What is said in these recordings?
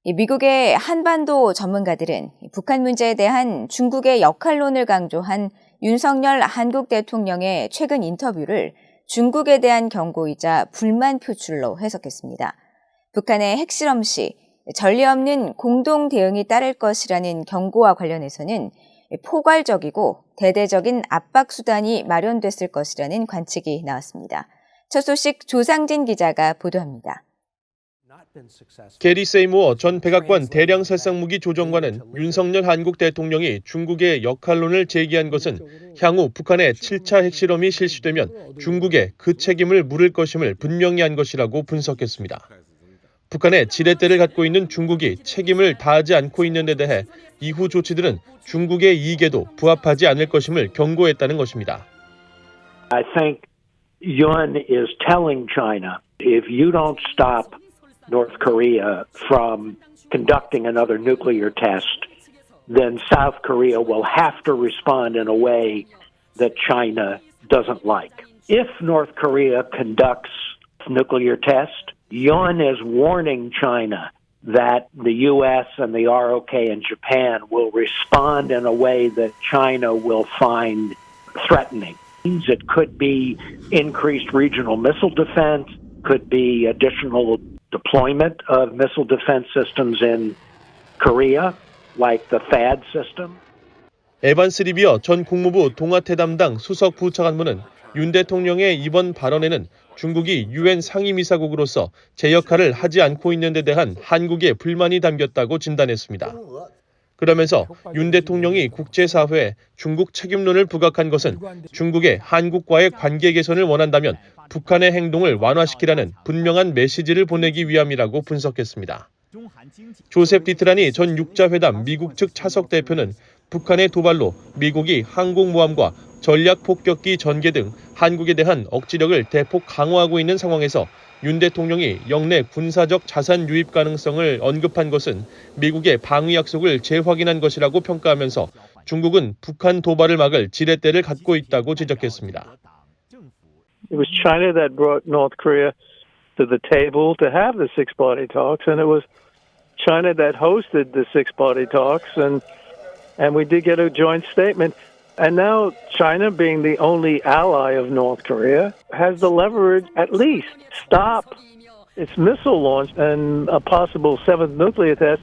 이 미국의 한반도 전문가들은 북한 문제에 대한 중국의 역할론을 강조한 윤석열 한국 대통령의 최근 인터뷰를 중국에 대한 경고이자 불만 표출로 해석했습니다. 북한의 핵실험 시 전례 없는 공동 대응이 따를 것이라는 경고와 관련해서는 포괄적이고 대대적인 압박 수단이 마련됐을 것이라는 관측이 나왔습니다. 첫 소식 조상진 기자가 보도합니다. 게리 세이무어 전 백악관 대량살상무기 조정관은 윤석열 한국 대통령이 중국의 역할론을 제기한 것은 향후 북한의 7차 핵실험이 실시되면 중국에 그 책임을 물을 것임을 분명히 한 것이라고 분석했습니다. 북한의 지렛대를 갖고 있는 중국이 책임을 다하지 않고 있는 데 대해 이후 조치들은 중국의 이익에도 부합하지 않을 것임을 경고했다는 것입니다. I think Yun is telling China, if you don't stop North Korea from conducting another nuclear test, then South Korea will have to respond in a way that China doesn't like. If North Korea conducts nuclear test, Yun is warning China that the U.S. and the ROK and Japan will respond in a way that China will find threatening. It could be increased regional missile defense, could be additional deployment of missile defense systems in Korea, like the THAAD system. 에반스 리비어 전 국무부 동아태 담당 수석 부차관보는 윤 대통령의 이번 발언에는 중국이 유엔 상임이사국으로서 제 역할을 하지 않고 있는 데 대한 한국의 불만이 담겼다고 진단했습니다. 그러면서 윤 대통령이 국제사회에 중국 책임론을 부각한 것은 중국의 한국과의 관계 개선을 원한다면 북한의 행동을 완화시키라는 분명한 메시지를 보내기 위함이라고 분석했습니다. 조셉 디트라니 전 육자회담 미국 측 차석 대표는 북한의 도발로 미국이 항공모함과 전략폭격기 전개 등 한국에 대한 억지력을 대폭 강화하고 있는 상황에서 윤 대통령이 영내 군사적 자산 유입 가능성을 언급한 것은 미국의 방위 약속을 재확인한 것이라고 평가하면서 중국은 북한 도발을 막을 지렛대를 갖고 있다고 지적했습니다. It was China that brought North Korea to the table to have the six-party talks, and it was China that hosted the six-party talks, and we did get a joint statement. And now China, being the only ally of North Korea, has the leverage at least stop its missile launch and a possible seventh nuclear test.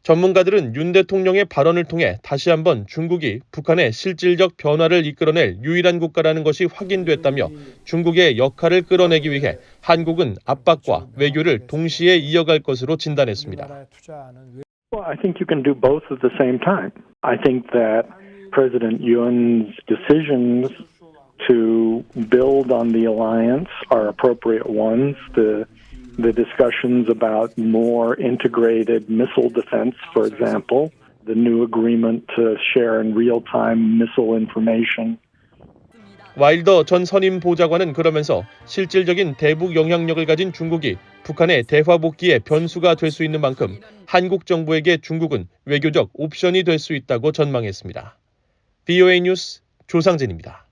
전문가들은 윤 대통령의 발언을 통해 다시 한번 중국이 북한의 실질적 변화를 이끌어낼 유일한 국가라는 것이 확인됐다며 중국의 역할을 끌어내기 위해 한국은 압박과 외교를 동시에 이어갈 것으로 진단했습니다. Well, I think you can do both at the same time. I think that President Yun's decisions to build on the alliance are appropriate ones. The discussions about more integrated missile defense, for example, the new agreement to share in real-time missile information. 와일더 전 선임 보좌관은 그러면서 실질적인 대북 영향력을 가진 중국이 북한의 대화 복귀의 변수가 될 수 있는 만큼 한국 정부에게 중국은 외교적 옵션이 될 수 있다고 전망했습니다. VOA 뉴스 조상진입니다.